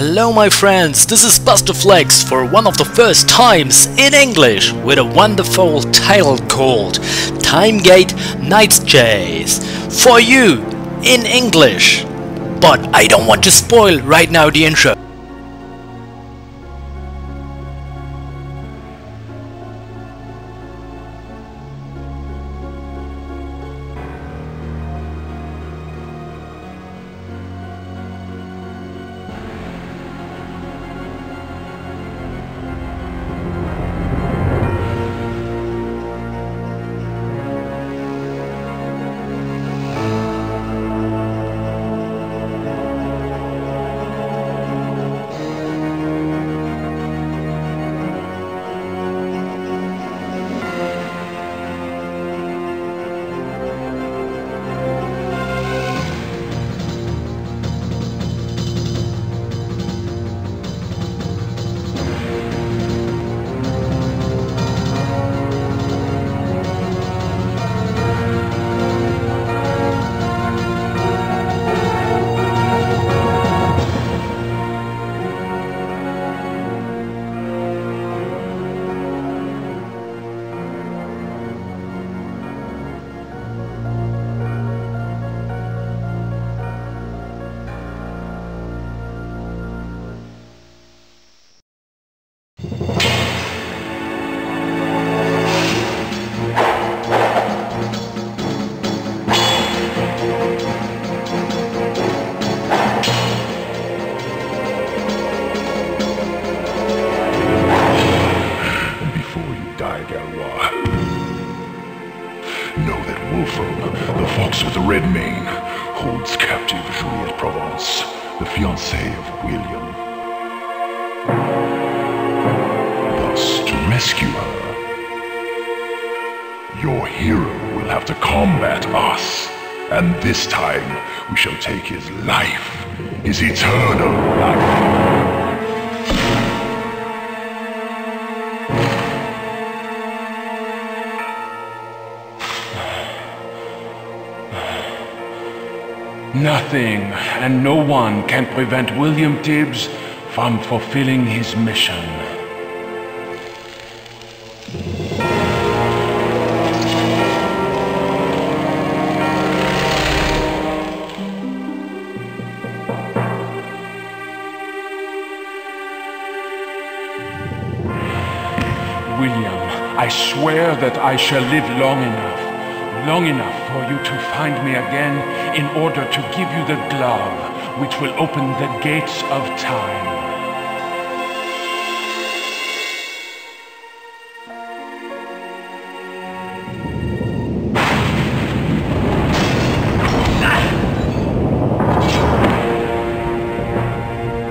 Hello my friends, this is Buster Flex for one of the first times in English with a wonderful title called Timegate Night Chase for you in English. But I don't want to spoil right now the intro. Know that Wolfram, the fox with the red mane, holds captive Juliette Provence, the fiancée of William. Thus, to rescue her, your hero will have to combat us. And this time, we shall take his life, his eternal life. Nothing and no one can prevent William Tibbs from fulfilling his mission. William, I swear that I shall live long enough for you to find me again in order to give you the glove which will open the gates of time.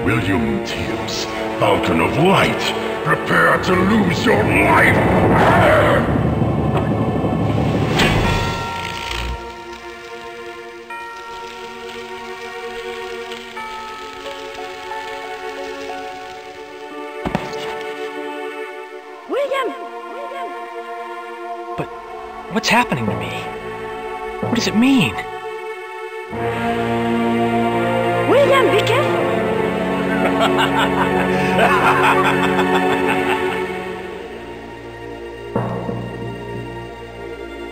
William Tibbs, Falcon of Light, prepare to lose your life! But what's happening to me? What does it mean? William, be careful!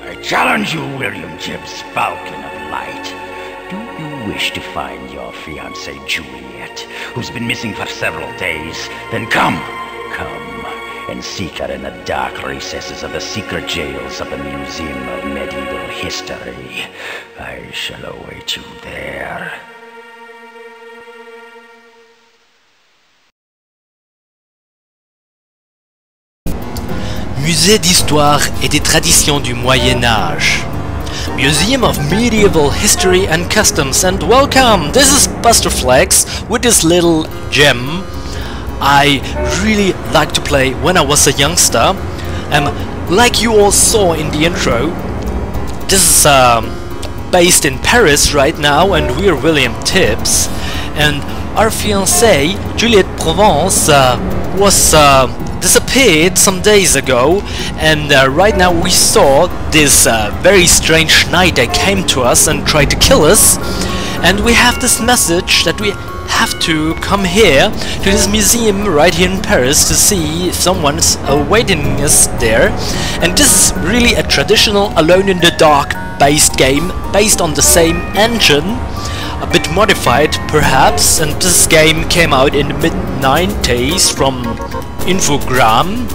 I challenge you, William Tibbs, Falcon of Light. Do you wish to find your fiancée Juliette, who's been missing for several days? Then come and seek her in the dark recesses of the secret jails of the Museum of Medieval History. I shall await you there. Musée d'histoire et des traditions du Moyen Âge. Museum of Medieval History and Customs, and welcome! This is Buster Flex with this little gem I really liked to play when I was a youngster. Like you all saw in the intro, this is based in Paris right now, and we're William Tibbs, and our fiancée Juliette Provence was disappeared some days ago, and right now we saw this very strange knight that came to us and tried to kill us, and we have this message that we have to come here to this museum right here in Paris to see if someone's awaiting us there. And this is really a traditional Alone in the Dark based game, based on the same engine, a bit modified perhaps, and this game came out in the mid-90s from Infogram.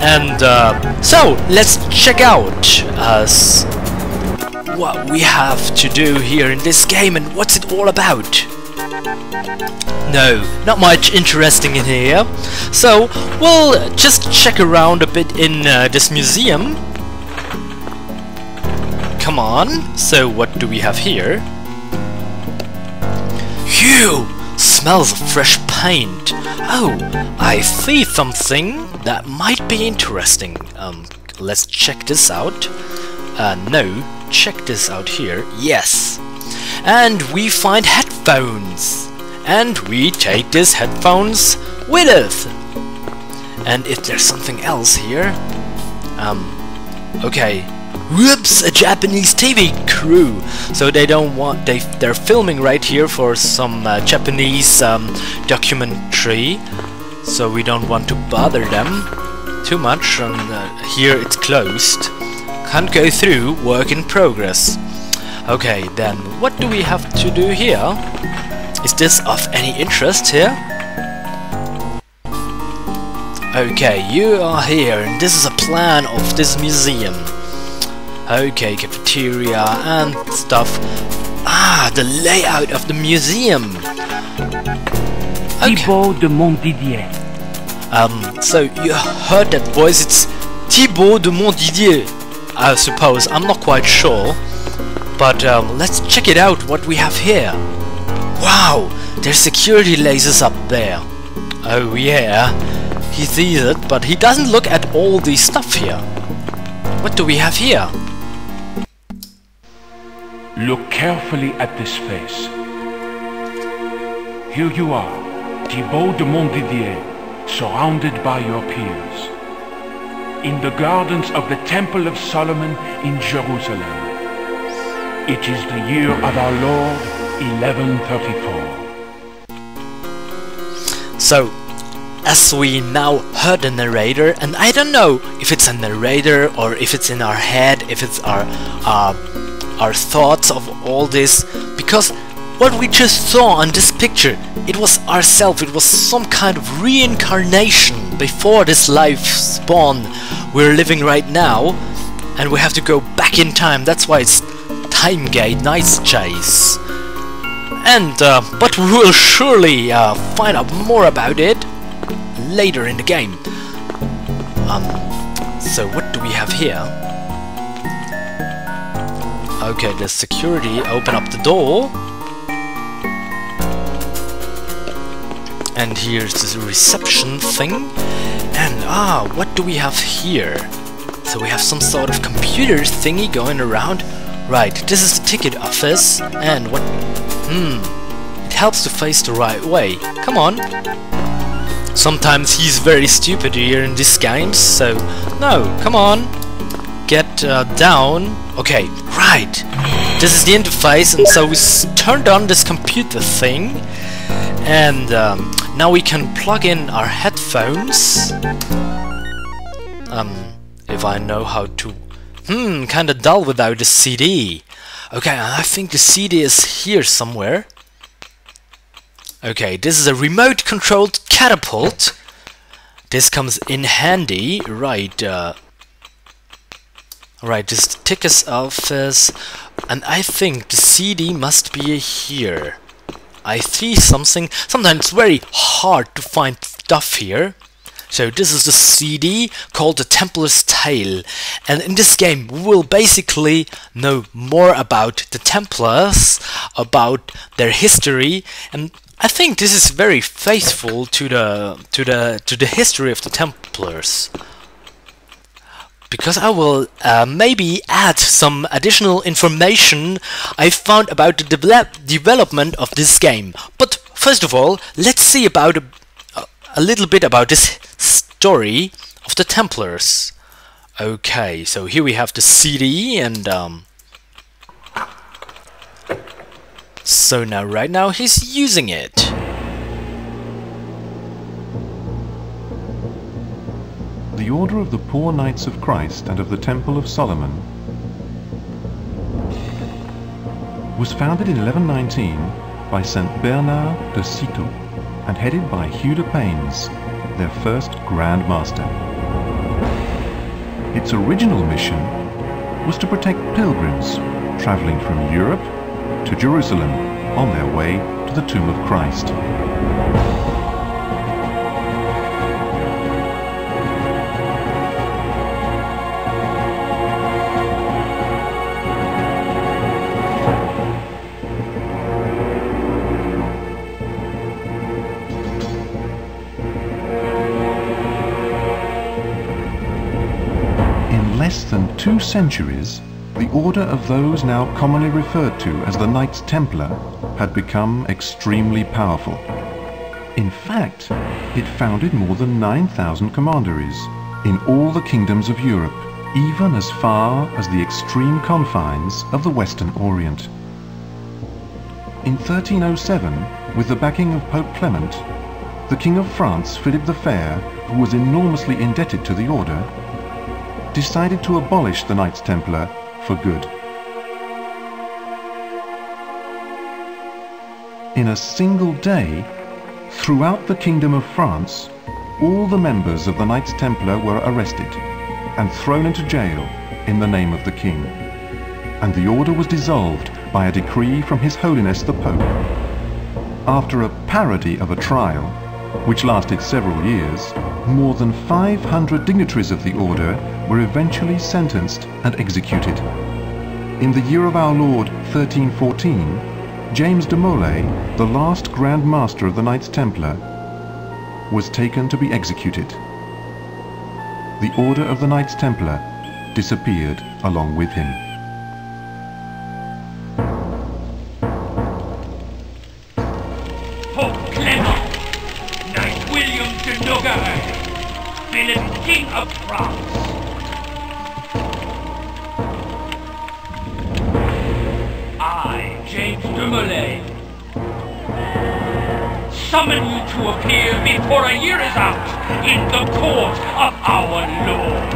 And so let's check out what we have to do here in this game and what's it all about. No, not much interesting in here, so we'll just check around a bit in this museum. Come on, so what do we have here? Phew! Smells of fresh paint. Oh, I see something that might be interesting. Let's check this out. No, check this out here. Yes. And we find headphones. And we take these headphones with us. And if there's something else here... okay. Whoops, a Japanese TV crew. So they don't want... They're filming right here for some Japanese documentary. So we don't want to bother them too much. And here it's closed. Can't go through, work in progress. Okay, then what do we have to do here? Is this of any interest here? Okay, you are here and this is a plan of this museum. Okay, cafeteria and stuff. Ah, the layout of the museum. Okay. Thibaut de Montdidier. So you heard that voice, it's Thibaut de Montdidier, I suppose, I'm not quite sure. But let's check it out, what we have here. Wow, there's security lasers up there. Oh yeah, he sees it, but he doesn't look at all the stuff here. What do we have here? Look carefully at this face. Here you are, Thibaut de Montdidier, surrounded by your peers, in the gardens of the Temple of Solomon in Jerusalem. It is the year of our Lord, 1134. So, as we now heard the narrator, and I don't know if it's a narrator or if it's in our head, if it's our thoughts of all this, because what we just saw on this picture, it was ourselves, it was some kind of reincarnation before this life spawn we're living right now, and we have to go back in time. That's why it's Time Gate Night Chase. And but we will surely find out more about it later in the game. So what do we have here? Okay, the security open up the door. And here's this reception thing. And what do we have here? So we have some sort of computer thingy going around. Right, this is the ticket office. And what? It helps to face the right way. Come on. Sometimes he's very stupid here in these games, so no, come on. Get down. Okay, right. This is the interface, and so we turned on this computer thing. And now we can plug in our headphones. If I know how to... kinda dull without the CD. Okay, I think the CD is here somewhere. Okay, this is a remote-controlled catapult. This comes in handy, right? Right, this is the tickets office, and I think the CD must be here. I see something. Sometimes it's very hard to find stuff here. So this is the CD called The Templar's Tale, and in this game we will basically know more about the Templars, about their history, and I think this is very faithful to the history of the Templars. Because I will maybe add some additional information I found about the development of this game. But first of all, let's see about a little bit about this story of the Templars. Okay, so here we have the CD, and So now, right now, he's using it. The Order of the Poor Knights of Christ and of the Temple of Solomon was founded in 1119 by Saint Bernard de Citeaux and headed by Hugh de Paynes, their first Grand Master. Its original mission was to protect pilgrims traveling from Europe to Jerusalem on their way to the tomb of Christ. In less than 2 centuries, the order of those now commonly referred to as the Knights Templar had become extremely powerful. In fact, it founded more than 9,000 commanderies in all the kingdoms of Europe, even as far as the extreme confines of the Western Orient. In 1307, with the backing of Pope Clement, the King of France, Philip the Fair, who was enormously indebted to the order, decided to abolish the Knights Templar for good. In a single day, throughout the Kingdom of France, all the members of the Knights Templar were arrested and thrown into jail in the name of the King, and the order was dissolved by a decree from His Holiness the Pope. After a parody of a trial, which lasted several years, more than 500 dignitaries of the order were eventually sentenced and executed. In the year of our Lord 1314, James de Molay, the last Grand Master of the Knights Templar, was taken to be executed. The order of the Knights Templar disappeared along with him. Pope Clement, Knight William de Nogaret, Philip, King of France. I, James de Molay, summon you to appear before a year is out in the court of our Lord.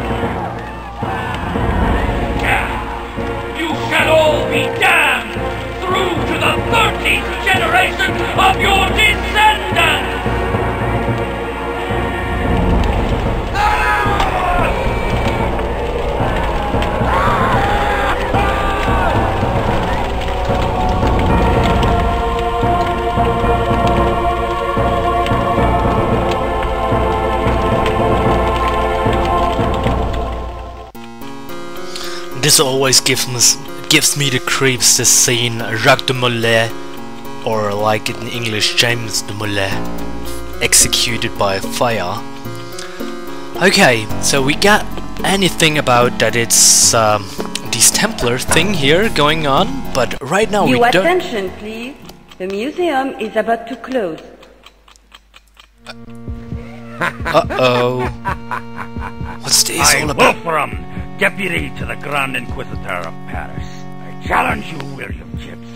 You shall all be damned through to the 13th generation of your descendants! This always gives me the creeps, this scene, Jacques de Molay, or like in English, James de Molay, executed by fire. Okay, so we got anything about that it's this Templar thing here going on, but right now we don't... Your attention, please. The museum is about to close. Uh-oh. What's this all about? Wolfram, Deputy to the Grand Inquisitor of Paris. I challenge you, William Gibbs.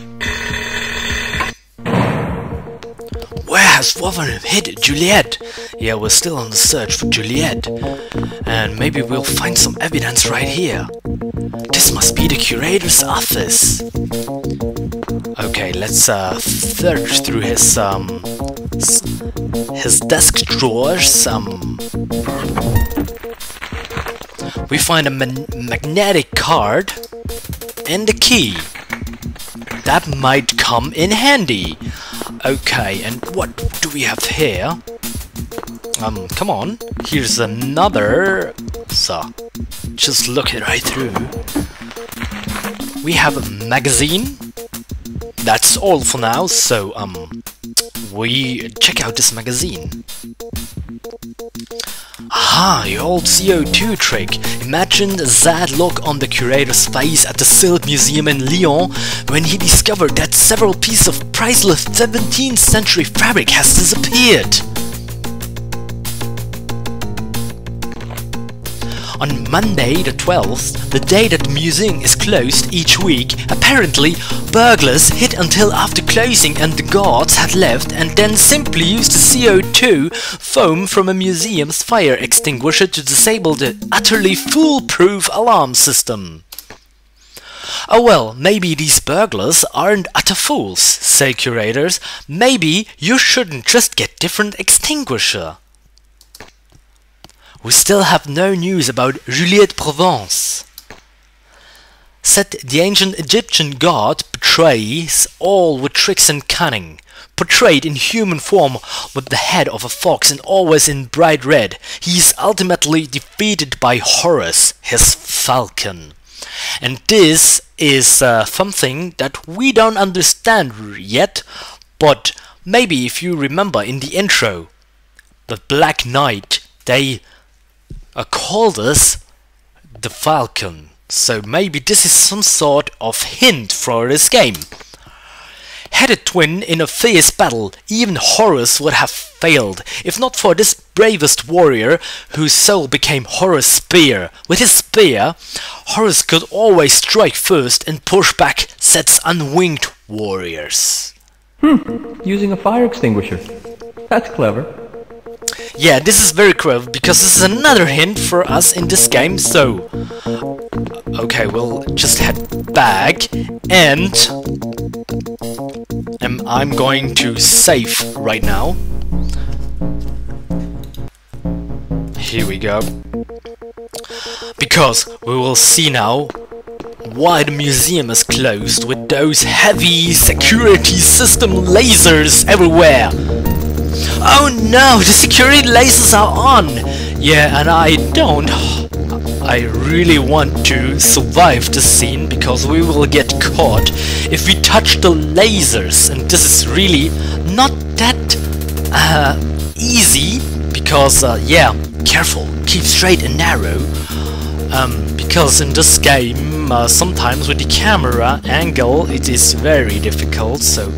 Where has Wolfram hid Juliet? Yeah, we're still on the search for Juliet. And maybe we'll find some evidence right here. This must be the curator's office. Okay, let's search through his desk drawers. We find a magnetic card and a key. That might come in handy. Okay, and what do we have here? Come on. Here's another. So, just look it right through. We have a magazine. That's all for now. So, we check out this magazine. Aha, your old CO2 trick. Imagine the sad look on the curator's face at the Silk Museum in Lyon when he discovered that several pieces of priceless 17th century fabric has disappeared. On Monday the 12th, the day that the museum is closed each week, apparently burglars hid until after closing and the guards had left, and then simply used the CO2 foam from a museum's fire extinguisher to disable the utterly foolproof alarm system. Oh well, maybe these burglars aren't utter fools, say curators. Maybe you shouldn't just get different extinguisher. We still have no news about Juliette Provence. Said the ancient Egyptian god betrays all with tricks and cunning. Portrayed in human form with the head of a fox and always in bright red, he is ultimately defeated by Horus, his falcon. And this is something that we don't understand yet, but maybe if you remember in the intro, the Black Knight, they called us the Falcon. So maybe this is some sort of hint for this game. Headed twin in a fierce battle, even Horus would have failed, if not for this bravest warrior whose soul became Horus' spear. With his spear, Horus could always strike first and push back Set's unwinged warriors. Using a fire extinguisher. That's clever. Yeah, this is very clever, because this is another hint for us in this game, so... Okay, we'll just head back, and... I'm going to save right now. Here we go. Because we will see now why the museum is closed with those heavy security system lasers everywhere. Oh no, the security lasers are on! Yeah, and I really want to survive this scene, because we will get caught if we touch the lasers, and this is really not that easy, because yeah, careful, keep straight and narrow, because in this game sometimes with the camera angle it is very difficult. So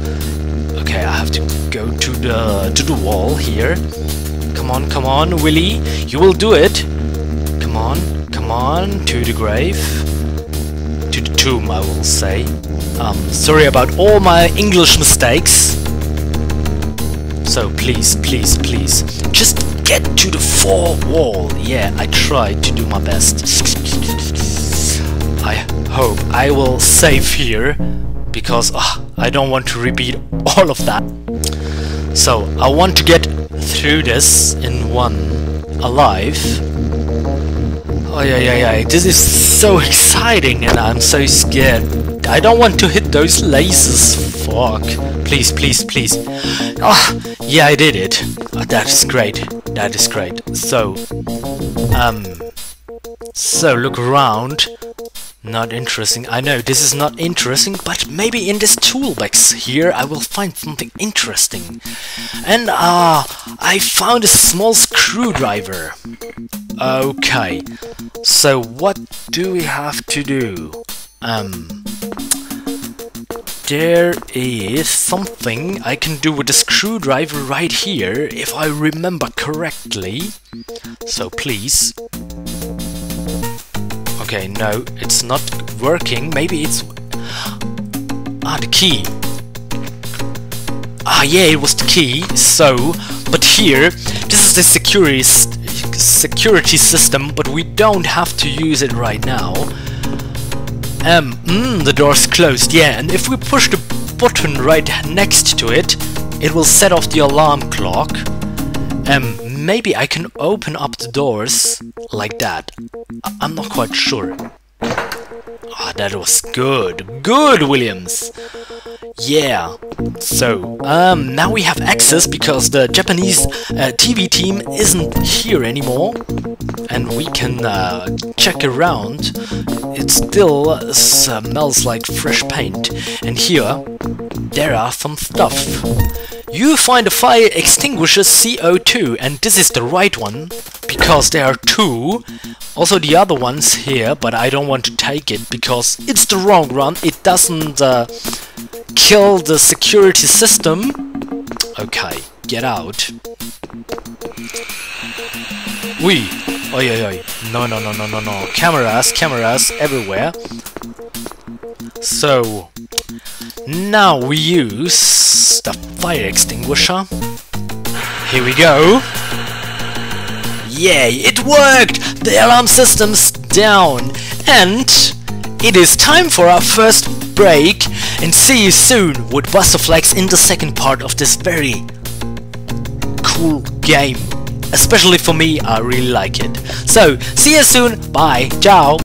okay, I have to go to the wall here. Come on, Willy, you will do it. Come on, to the grave, to the tomb, I will say. Sorry about all my English mistakes. So please, just get to the fourth wall. Yeah, I tried to do my best. I hope I will save here, because I don't want to repeat all of that. So I want to get through this in one alive. Oh yeah, this is so exciting, and I'm so scared. I don't want to hit those lasers. Fuck. Please. Oh, yeah, I did it. Oh, that is great. So look around. Not interesting. I know this is not interesting, but maybe in this toolbox here I will find something interesting. And I found a small screwdriver. Okay, so what do we have to do? There is something I can do with the screwdriver right here, if I remember correctly. So please. Okay, no, it's not working. Maybe it's... the key. Yeah, it was the key. So, but here, this is the security system, but we don't have to use it right now. The door's closed, yeah, and if we push the button right next to it, it will set off the alarm clock. Maybe I can open up the doors like that. I'm not quite sure. That was good. Good, Williams! Yeah. So, now we have access, because the Japanese TV team isn't here anymore. And we can check around. It still smells like fresh paint. And here, there are some stuff. You find a fire extinguisher CO2, and this is the right one, because there are two. Also the other one's here, but I don't want to take it, because it's the wrong one. It doesn't kill the security system. Okay, get out. Oi, oi. No. Cameras everywhere. So, Now we use the fire extinguisher. Here we go. Yay, it worked! The alarm system's down. And it is time for our first break. And see you soon with Busterflex in the second part of this very cool game. Especially for me, I really like it. So, see you soon. Bye. Ciao.